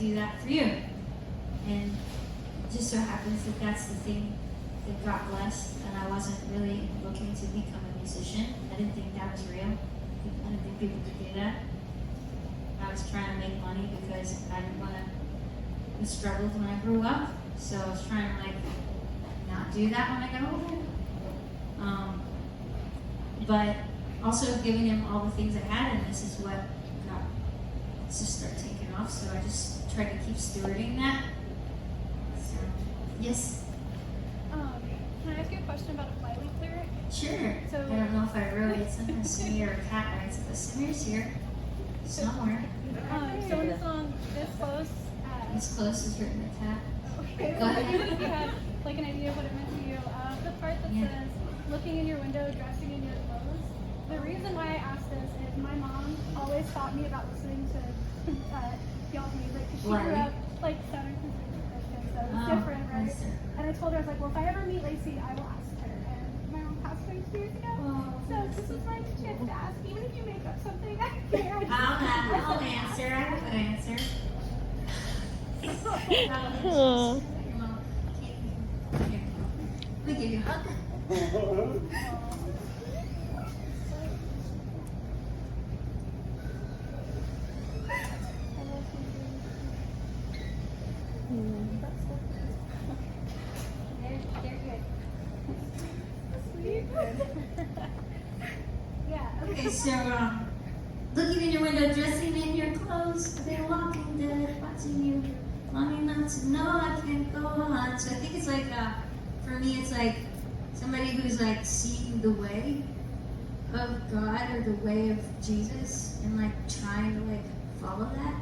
do that for you. And it just so happens that that's the thing that got blessed, and I wasn't really looking to become a musician. I didn't think that was real. I didn't think people could do that. I was trying to make money because I didn't want to struggle when I grew up. So I was trying to not do that when I got older. But also giving him all the things I had, and this is what got to start taking off. So I just tried to keep stewarding that. So, yes? Can I ask you a question about a flyleaf lyric? Sure. So, I don't know if I wrote it. Sometimes Samir or Kat writes it, but Samir's here somewhere. So in the song, This Close. This Close is written with Kat. Okay. Go ahead. If you had an idea of what it meant to you, the part that says, looking in your window, dressing in your clothes. The reason why I asked this is my mom always taught me about listening to y'all's music because she grew up Southern Conservative Christian, so it's different, right? And I told her, I was like, well, if I ever meet Lacey, I will ask her. And my mom passed away 2 years ago, so this was my chance to ask. Even if you make up something, I don't care. I'll answer. I have an answer. Let me give you a hug. They're good. Yeah. Okay, so looking in your window, dressing in your clothes, they're walking dead, watching you long enough to know I can't go on. So I think it's for me, it's like somebody who's seeing the way of God or the way of Jesus and trying to follow that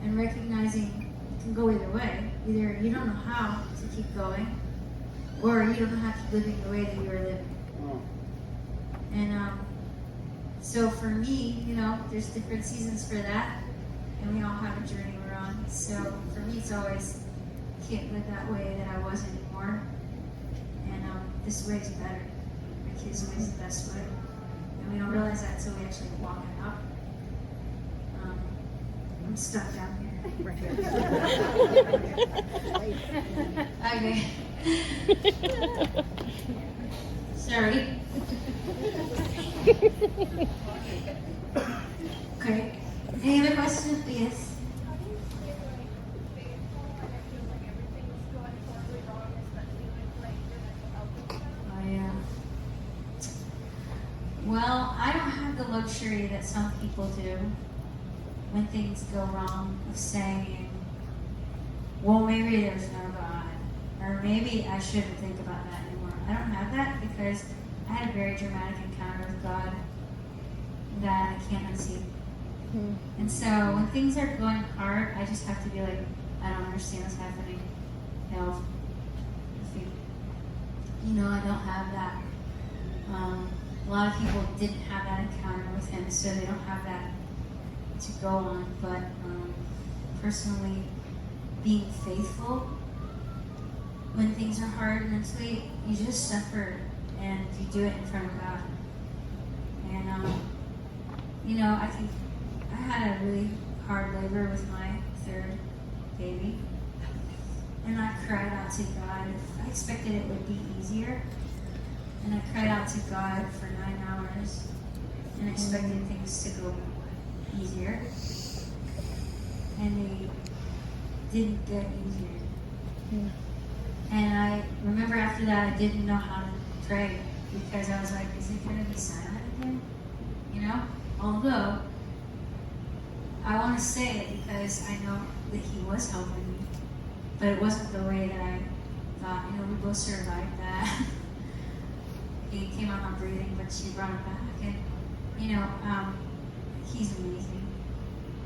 and recognizing you can go either way. Either you don't know how to keep going, or you don't know how to keep living the way that you are living. And so for me, there's different seasons for that, and we all have a journey we're on. So for me, it's always can't live that way that I was anymore, and this way is better. Like His way is the best way, and we don't realize that until we actually walk it out. I'm stuck down here. Right here. Okay. Sorry. Okay. Any other questions? Yes. Oh yeah. Well, I don't have the luxury that some people do when things go wrong of saying, well, maybe there's no God, or maybe I shouldn't think about that anymore. I don't have that because I had a very dramatic encounter with God that I can't unsee. And so when things are going hard, I just have to be like, I don't understand what's happening. Help. I don't have that. A lot of people didn't have that encounter with Him, so they don't have that to go on. But personally, being faithful when things are hard mentally, you just suffer and you do it in front of God. And I think I had a really hard labor with my third baby, and I cried out to God. I expected it would be easier, and I cried out to God for 9 hours and expected things to go easier, and they didn't get easier. And I remember after that I didn't know how to pray because I was like, is it going to be silent again? Although I want to say it because I know that He was helping me, but it wasn't the way that I thought. We both survived that. He came out not breathing, but she brought it back, and He's amazing.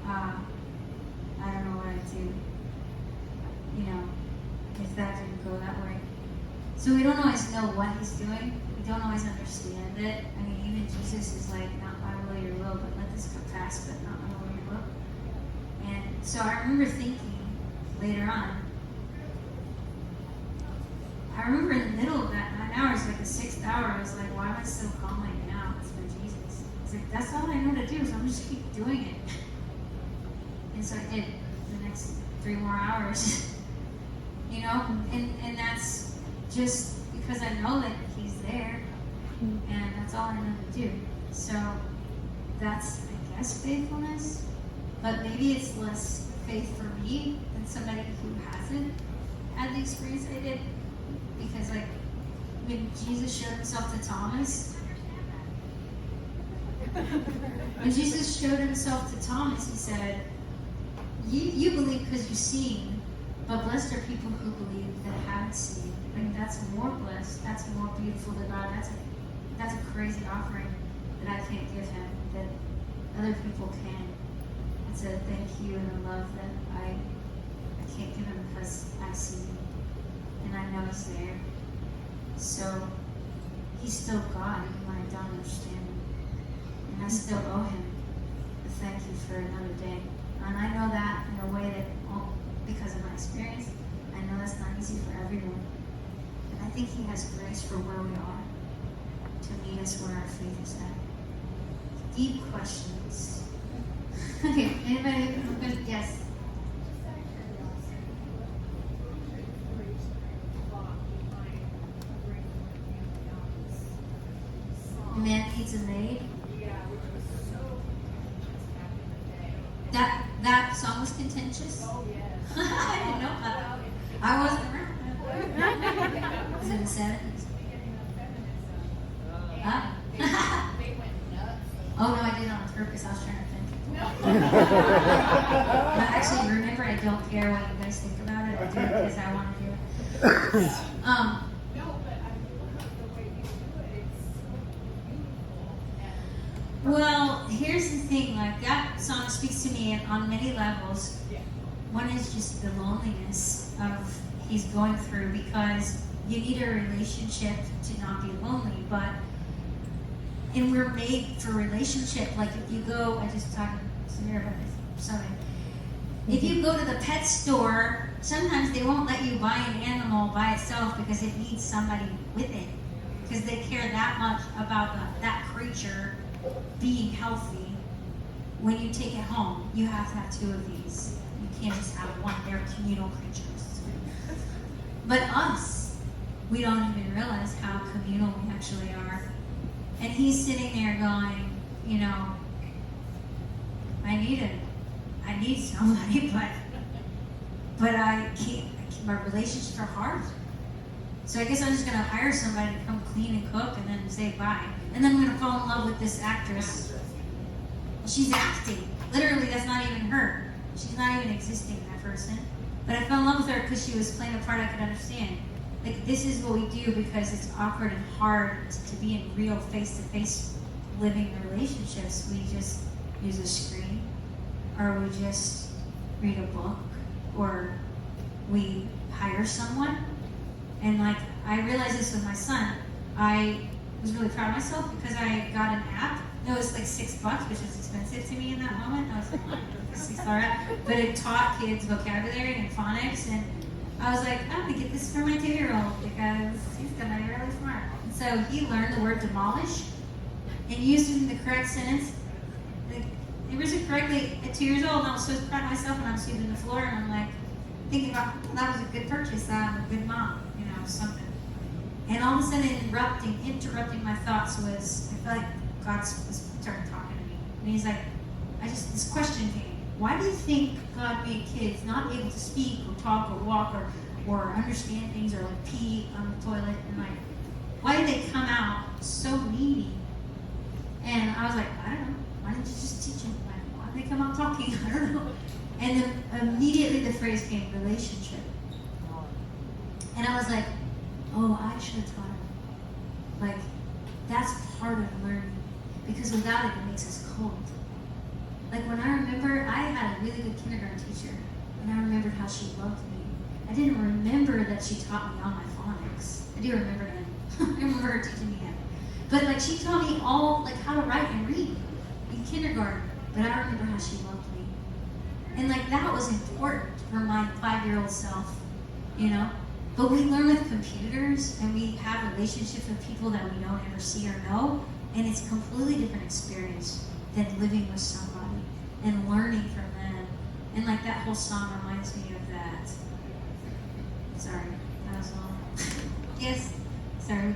I don't know what I'd do, if that didn't go that way. So we don't always know what He's doing. We don't always understand it. I mean, even Jesus is like, not my will, your will, but let this come pass, but not my will, your will. And so I remember thinking later on, I remember in the middle of that 9 hours, like the 6th hour, I was like, why am I still calling now? It's for Jesus. It's like, that's all I know to do, so I'm just keep doing it. And so I did the next 3 more hours. You know, and that's just because I know that he's there, and that's all I know to do. So that's, I guess, faithfulness, but maybe it's less faith for me than somebody who hasn't had the experience I did, because like when Jesus showed himself to Thomas, he said, you believe because you've seen, but blessed are people who believe that haven't seen. I mean, that's more blessed. That's more beautiful to God. That's a crazy offering that I can't give him, that other people can. It's a thank you and a love that I can't give him because I see him and I know he's there. So he's still God even when I don't understand him. And I still owe him a thank you for another day. And I know that in a way that, because of my experience, I know that's not easy for everyone. And I think he has grace for where we are to meet us where our faith is at. Deep questions. Okay, anybody? Yes. A man needs a maid. That song was contentious. Oh, yes. I didn't know about that. I wasn't around. It was in the 70s. Huh? They went nuts. Oh no, I did it on purpose. I was trying to offend people. But actually, remember, I don't care what you guys think about it. I do it because I want to do it. No, but I love the way you do it. It's so beautiful. Well, here's the thing. Like, that song speaks to me on many levels. Yeah. One is just the loneliness of he's going through, because you need a relationship to not be lonely. But and we're made for relationship. Like if you go, I just talked to Samir about this. Sorry. If you go to the pet store, sometimes they won't let you buy an animal by itself because it needs somebody with it, because they care that much about that creature being healthy. When you take it home, you have to have 2 of these. You can't just have one. They're communal creatures. But us, we don't even realize how communal we actually are. And he's sitting there going, you know, I need somebody, but I can't, my relationships are hard. So I guess I'm just gonna hire somebody to come clean and cook and then say bye. And then I'm gonna fall in love with this actress. She's acting. Literally, that's not even her. She's not even existing, that person. But I fell in love with her because she was playing a part I could understand. Like, this is what we do because it's awkward and hard to be in real face-to-face living relationships. We just use a screen, or we just read a book, or we hire someone. And like, I realized this with my son. I was really proud of myself because I got an app. It was like $6, which was expensive to me in that moment. I was like, $6 app. But it taught kids vocabulary and phonics, and I was like, I'm gonna get this for my 2-year-old because he's gonna be really smart. And so he learned the word demolish and used it in the correct sentence. Like, it was it correctly at 2 years old, and I was so proud of myself when I'm sweeping the floor, and I'm like thinking about, that was a good purchase, I'm a good mom, you know, something. And all of a sudden interrupting my thoughts was, I felt like God started talking to me. And he's like, this question came. Why do you think God made kids not able to speak or talk or walk or understand things, or like pee on the toilet? And like, why did they come out so needy? And I was like, I don't know. Why didn't you just teach them? Like, why did they come out talking? I don't know. And then immediately the phrase came, relationship. And I was like, oh, I should have taught him. Like, that's part of learning. Because without it, it makes us cold. Like, when I remember, I had a really good kindergarten teacher, and I remembered how she loved me. I didn't remember that she taught me all my phonics. I do remember him. I remember her teaching me him. But like, she taught me all, like, how to write and read in kindergarten. But I remember how she loved me. And like, that was important for my 5-year-old self, you know? But we learn with computers, and we have relationships with people that we don't ever see or know, and it's a completely different experience than living with somebody and learning from them. And like, that whole song reminds me of Sorry, that was long. Yes, sorry.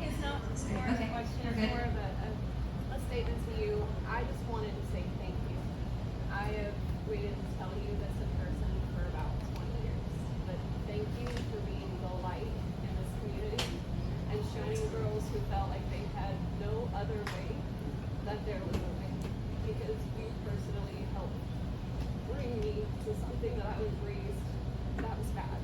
It's not Sorry, more of okay, a question, you're it's good. more of a statement to you. I just wanted to say thank you. I have waited to tell you this in person for about 20 years. But thank you for being the light in this community and showing girls who felt like they had no other way that there was a way. Because you personally helped bring me to something that I was raised that was bad.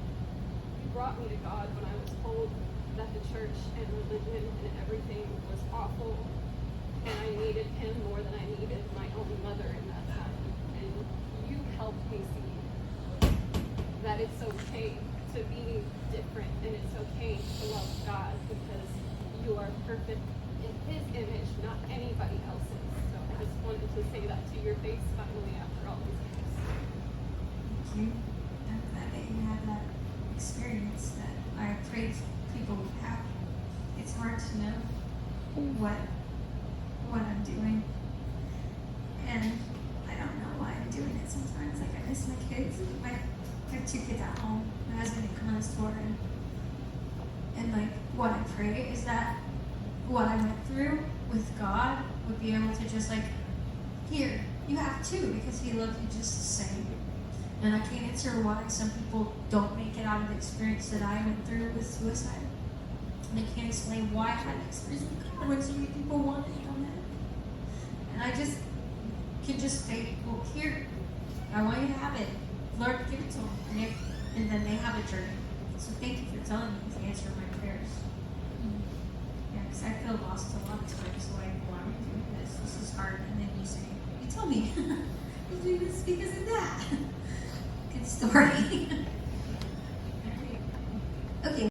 You brought me to God when I was told that the church and religion and everything was awful, and I needed Him more than I needed my own mother in that time. And you helped me see that it's okay to be different, and it's okay to love God because you are perfect in His image, not anybody else's. So I just wanted to say that to your face finally after all these years. Thank you. I'm glad that you had that experience that I pray people would have. It's hard to know what I'm doing, and I don't know why I'm doing it sometimes. Like, I miss my kids. I have 2 kids at home. My husband can come on store, and like, what I pray is that what I went through with God would be able to just like, here, you have 2 because He loved you just the same. And I can't answer why some people don't make it out of the experience that I went through with suicide. And I can't explain why I had an experience with God when so many people wanted it on that. And I just can just say, well, here, I want you to have it. Lord, give it to them. And then they have a journey. So thank you for telling me to answer my prayers. Yeah, because I feel lost a lot of times. Like, why am I doing this? This is hard. And then you say, you tell me. I'm doing this because of that. Good story.